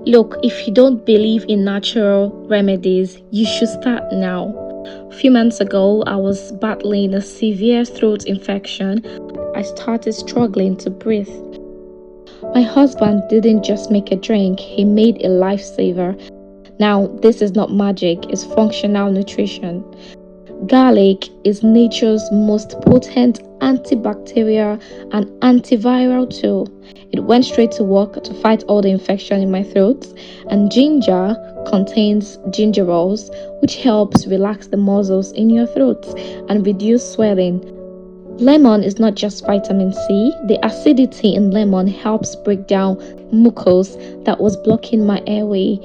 Look, if you don't believe in natural remedies, you should start now. A few months ago, I was battling a severe throat infection. I started struggling to breathe. My husband didn't just make a drink, he made a lifesaver. Now, this is not magic, it's functional nutrition. Garlic is nature's most potent antibacterial and antiviral tool. It went straight to work to fight all the infection in my throat, and ginger contains gingerols, which helps relax the muscles in your throat and reduce swelling. Lemon is not just vitamin C. The acidity in lemon helps break down mucus that was blocking my airway.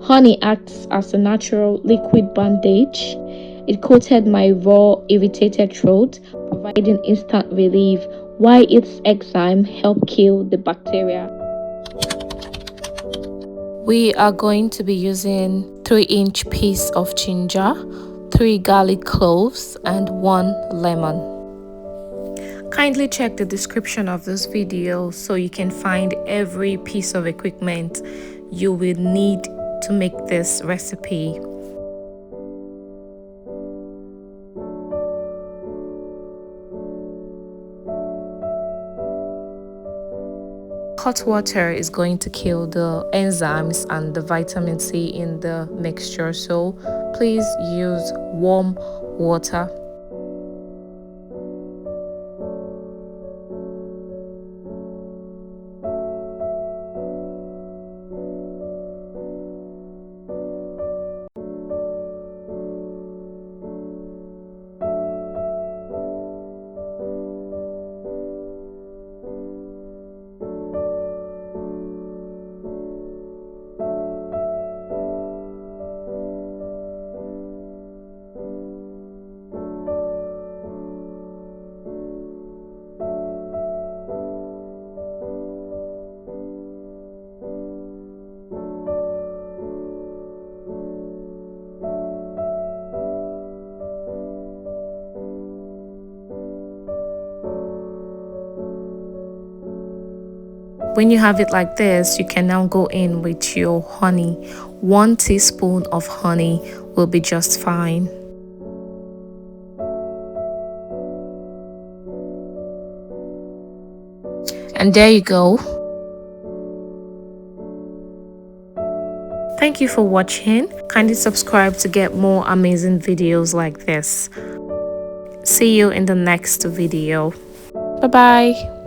Honey acts as a natural liquid bandage. It coated my raw, irritated throat, providing instant relief, while its enzyme helped kill the bacteria. We are going to be using 3-inch piece of ginger, 3 garlic cloves, and 1 lemon. Kindly check the description of this video so you can find every piece of equipment you will need to make this recipe. Hot water is going to kill the enzymes and the vitamin C in the mixture, so please use warm water. When you have it like this, you can now go in with your honey. 1 teaspoon of honey will be just fine. And there you go. Thank you for watching. Kindly subscribe to get more amazing videos like this. See you in the next video. Bye bye.